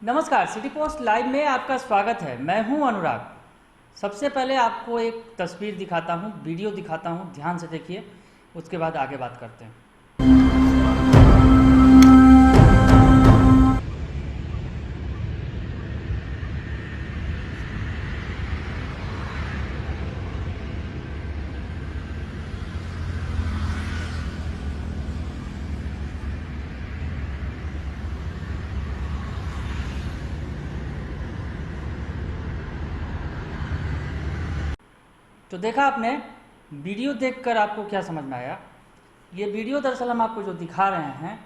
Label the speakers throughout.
Speaker 1: नमस्कार, city post live में आपका स्वागत है। मैं हूं अनुराग। सबसे पहले आपको एक तस्वीर दिखाता हूं, वीडियो दिखाता हूं, ध्यान से देखिए, उसके बाद आगे बात करते हैं। तो देखा आपने, वीडियो देखकर आपको क्या समझ में आया? ये वीडियो दरअसल हम आपको जो दिखा रहे हैं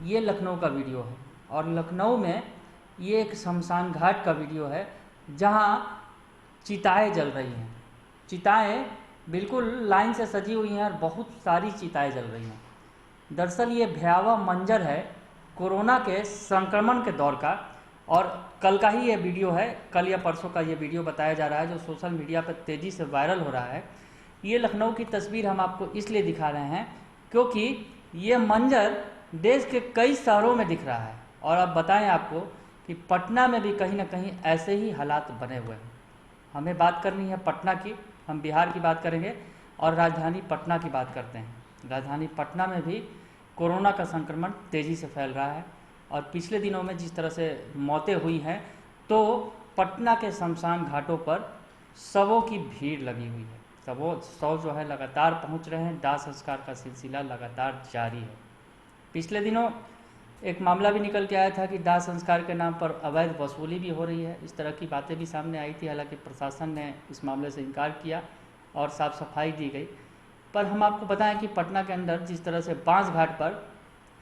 Speaker 1: ये लखनऊ का वीडियो है, और लखनऊ में ये एक शमशान घाट का वीडियो है जहाँ चिताएं जल रही हैं। चिताएं बिल्कुल लाइन से सजी हुई हैं और बहुत सारी चिताएं जल रही हैं। दरअसल ये भयावह मंजर है कोरोना के संक्रमण के दौर का, और कल का ही ये वीडियो है, कल या परसों का ये वीडियो बताया जा रहा है जो सोशल मीडिया पर तेज़ी से वायरल हो रहा है। ये लखनऊ की तस्वीर हम आपको इसलिए दिखा रहे हैं क्योंकि ये मंजर देश के कई शहरों में दिख रहा है, और अब बताएं आपको कि पटना में भी कहीं ना कहीं ऐसे ही हालात बने हुए हैं। हमें बात करनी है पटना की, हम बिहार की बात करेंगे और राजधानी पटना की बात करते हैं। राजधानी पटना में भी कोरोना का संक्रमण तेज़ी से फैल रहा है, और पिछले दिनों में जिस तरह से मौतें हुई हैं, तो पटना के शमशान घाटों पर शवों की भीड़ लगी हुई है। शव जो है लगातार पहुंच रहे हैं, दाह संस्कार का सिलसिला लगातार जारी है। पिछले दिनों एक मामला भी निकल के आया था कि दाह संस्कार के नाम पर अवैध वसूली भी हो रही है। इस तरह की बातें भी सामने आई थी, हालांकि प्रशासन ने इस मामले से इनकार किया और साफ सफाई दी गई। पर हम आपको बताएं कि पटना के अंदर जिस तरह से बांस घाट पर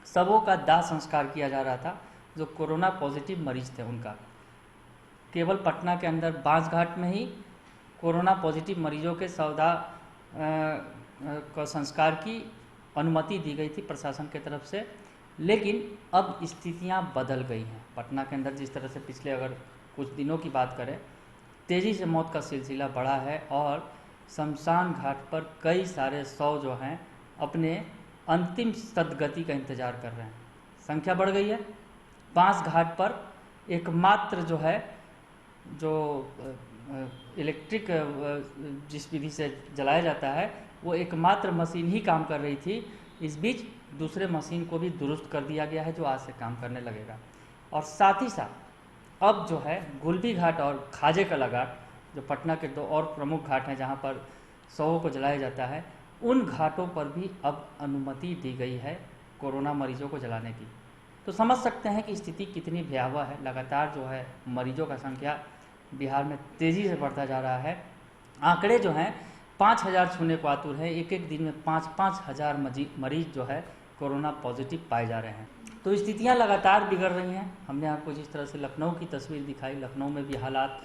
Speaker 1: शवों का दाह संस्कार किया जा रहा था, जो कोरोना पॉजिटिव मरीज थे उनका, केवल पटना के अंदर बांस घाट में ही कोरोना पॉजिटिव मरीजों के शवदाह का संस्कार की अनुमति दी गई थी प्रशासन की तरफ से। लेकिन अब स्थितियां बदल गई हैं। पटना के अंदर जिस तरह से पिछले अगर कुछ दिनों की बात करें, तेज़ी से मौत का सिलसिला बढ़ा है, और शमशान घाट पर कई सारे शव जो हैं अपने अंतिम सदगति का इंतज़ार कर रहे हैं। संख्या बढ़ गई है। बांस घाट पर एकमात्र जो है, जो इलेक्ट्रिक जिस विधि से जलाया जाता है, वो एकमात्र मशीन ही काम कर रही थी। इस बीच दूसरे मशीन को भी दुरुस्त कर दिया गया है, जो आज से काम करने लगेगा। और साथ ही साथ अब जो है गुलबी घाट और खाजे कला घाट, जो पटना के दो और प्रमुख घाट हैं जहाँ पर शवों को जलाया जाता है, उन घाटों पर भी अब अनुमति दी गई है कोरोना मरीजों को जलाने की। तो समझ सकते हैं कि स्थिति कितनी भयावह है। लगातार जो है मरीजों का संख्या बिहार में तेज़ी से बढ़ता जा रहा है। आंकड़े जो हैं 5,000 छूने को आतुर है। एक एक दिन में 5-5 हज़ार मरीज जो है कोरोना पॉजिटिव पाए जा रहे हैं। तो स्थितियां लगातार बिगड़ रही हैं। हमने आपको जिस तरह से लखनऊ की तस्वीर दिखाई, लखनऊ में भी हालात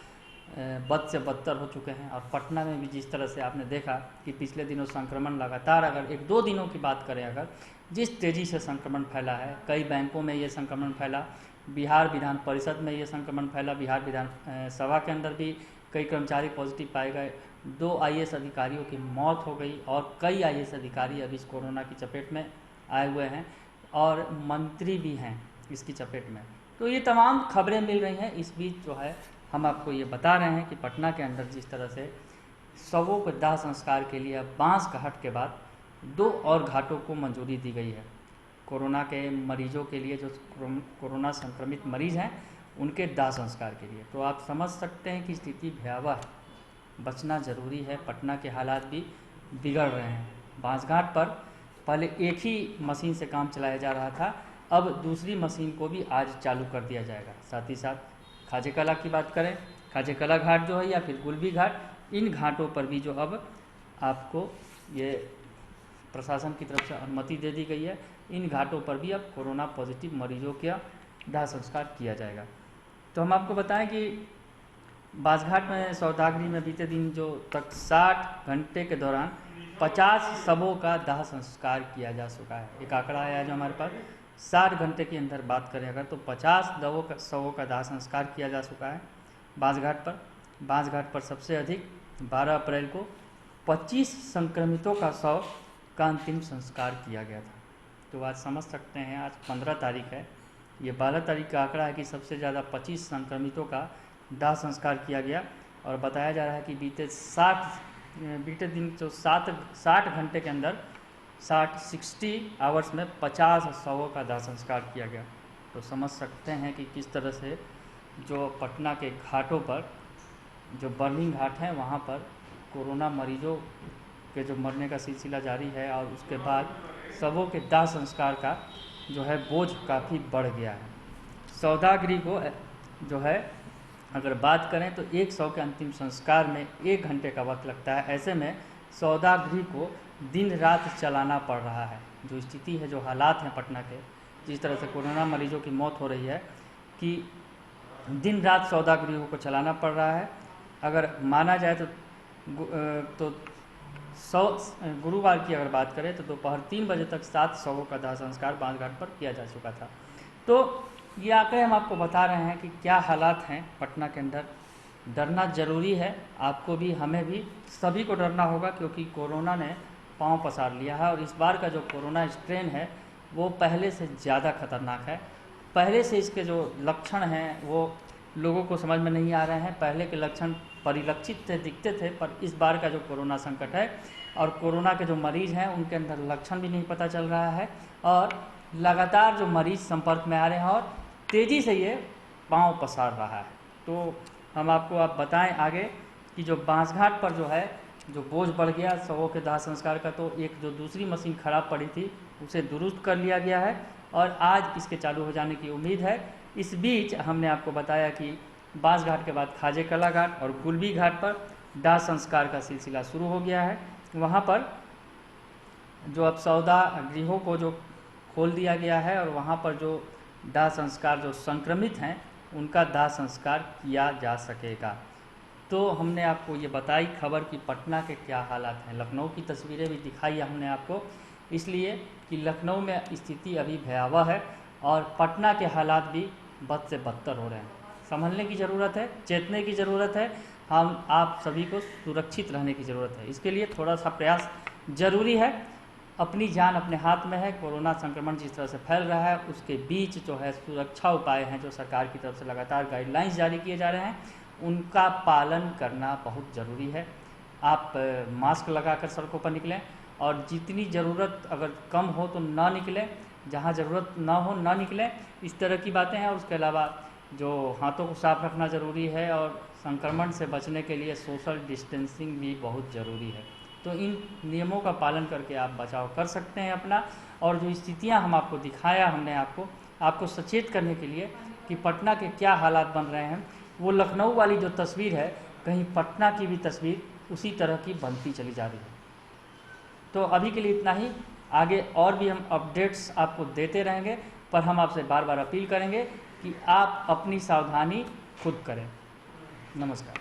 Speaker 1: बद से बदतर हो चुके हैं, और पटना में भी जिस तरह से आपने देखा कि पिछले दिनों संक्रमण लगातार, अगर 1-2 दिनों की बात करें, अगर जिस तेज़ी से संक्रमण फैला है, कई बैंकों में ये संक्रमण फैला, बिहार विधान परिषद में ये संक्रमण फैला, बिहार विधान सभा के अंदर भी कई कर्मचारी पॉजिटिव पाए गए, 2 IAS अधिकारियों की मौत हो गई, और कई IAS अधिकारी अभी इस कोरोना की चपेट में आए हुए हैं, और मंत्री भी हैं इसकी चपेट में। तो ये तमाम खबरें मिल रही हैं। इस बीच जो है हम आपको ये बता रहे हैं कि पटना के अंदर जिस तरह से शवों के दाह संस्कार के लिए बांस घाट के बाद 2 और घाटों को मंजूरी दी गई है कोरोना के मरीजों के लिए, जो कोरोना संक्रमित मरीज हैं उनके दाह संस्कार के लिए। तो आप समझ सकते हैं कि स्थिति भयावह है, बचना ज़रूरी है। पटना के हालात भी बिगड़ रहे हैं। बांस घाट पर पहले एक ही मशीन से काम चलाया जा रहा था, अब दूसरी मशीन को भी आज चालू कर दिया जाएगा। साथ ही साथ खाजे कला की बात करें, खाजे कला घाट जो है या फिर गुलबी घाट, इन घाटों पर भी जो अब आपको ये प्रशासन की तरफ से अनुमति दे दी गई है, इन घाटों पर भी अब कोरोना पॉजिटिव मरीजों का दाह संस्कार किया जाएगा। तो हम आपको बताएं कि बांसघाट में सौदागरी में बीते दिन जो तक 60 घंटे के दौरान 50 शवों का दाह संस्कार किया जा चुका है। एक आंकड़ा आया है जो हमारे पास, 60 घंटे के अंदर बात करें अगर, तो 50 शवों का दाह संस्कार किया जा चुका है बांसघाट पर। बांसघाट पर सबसे अधिक 12 अप्रैल को 25 संक्रमितों का शव का अंतिम संस्कार किया गया था। तो आज समझ सकते हैं, आज 15 तारीख है, ये 12 तारीख का आंकड़ा है कि सबसे ज़्यादा 25 संक्रमितों का दाह संस्कार किया गया और बताया जा रहा है कि बीते दिन जो 60 घंटे के अंदर 60 आवर्स में 50 शवों का दाह संस्कार किया गया। तो समझ सकते हैं कि किस तरह से जो पटना के घाटों पर जो बर्निंग घाट हैं वहाँ पर कोरोना मरीजों के जो मरने का सिलसिला जारी है और उसके बाद शवों के दाह संस्कार का जो है बोझ काफ़ी बढ़ गया है। सौदागरी को जो है अगर बात करें तो एक शव के अंतिम संस्कार में 1 घंटे का वक्त लगता है। ऐसे में सौदागरी को दिन रात चलाना पड़ रहा है। जो स्थिति है, जो हालात हैं पटना के, जिस तरह से कोरोना मरीजों की मौत हो रही है कि दिन रात सौदागृहों को चलाना पड़ रहा है। अगर माना जाए तो गुरुवार की अगर बात करें तो दोपहर 3 बजे तक 7 शवों का दाह संस्कार बांधघाट पर किया जा चुका था। तो ये आंकड़े हम आपको बता रहे हैं कि क्या हालात हैं पटना के अंदर। डरना ज़रूरी है, आपको भी, हमें भी, सभी को डरना होगा, क्योंकि कोरोना ने पांव पसार लिया है। और इस बार का जो कोरोना स्ट्रेन है वो पहले से ज़्यादा खतरनाक है। पहले से इसके जो लक्षण हैं वो लोगों को समझ में नहीं आ रहे हैं। पहले के लक्षण परिलक्षित थे, दिखते थे, पर इस बार का जो कोरोना संकट है और कोरोना के जो मरीज़ हैं उनके अंदर लक्षण भी नहीं पता चल रहा है और लगातार जो मरीज़ संपर्क में आ रहे हैं और तेज़ी से ये पांव पसार रहा है। तो हम आपको बताएं आगे कि जो बांसघाट पर जो है जो बोझ बढ़ गया शवों के दाह संस्कार का, तो एक जो दूसरी मशीन खराब पड़ी थी उसे दुरुस्त कर लिया गया है और आज इसके चालू हो जाने की उम्मीद है। इस बीच हमने आपको बताया कि बांसघाट के बाद खाजे कला घाट और गुलबी घाट पर दाह संस्कार का सिलसिला शुरू हो गया है। वहाँ पर जो अब सौदा गृहों को जो खोल दिया गया है और वहाँ पर जो दाह संस्कार जो संक्रमित हैं उनका दाह संस्कार किया जा सकेगा। तो हमने आपको ये बताई खबर कि पटना के क्या हालात हैं। लखनऊ की तस्वीरें भी दिखाई हमने आपको, इसलिए कि लखनऊ में स्थिति अभी भयावह है और पटना के हालात भी बद से बदतर हो रहे हैं। संभलने की ज़रूरत है, चेतने की ज़रूरत है, हम आप सभी को सुरक्षित रहने की ज़रूरत है। इसके लिए थोड़ा सा प्रयास ज़रूरी है। अपनी जान अपने हाथ में है। कोरोना संक्रमण जिस तरह से फैल रहा है उसके बीच जो है सुरक्षा उपाय हैं जो सरकार की तरफ से लगातार गाइडलाइंस जारी किए जा रहे हैं उनका पालन करना बहुत ज़रूरी है। आप मास्क लगाकर सड़कों पर निकलें और जितनी ज़रूरत अगर कम हो तो ना निकलें, जहाँ ज़रूरत ना हो ना निकलें। इस तरह की बातें हैं। और उसके अलावा जो हाथों को साफ रखना ज़रूरी है और संक्रमण से बचने के लिए सोशल डिस्टेंसिंग भी बहुत ज़रूरी है। तो इन नियमों का पालन करके आप बचाव कर सकते हैं अपना। और जो स्थितियां हम आपको दिखाया हमने आपको सचेत करने के लिए कि पटना के क्या हालात बन रहे हैं, वो लखनऊ वाली जो तस्वीर है कहीं पटना की भी तस्वीर उसी तरह की बनती चली जा रही है। तो अभी के लिए इतना ही। आगे और भी हम अपडेट्स आपको देते रहेंगे, पर हम आपसे बार बार अपील करेंगे कि आप अपनी सावधानी खुद करें। नमस्कार।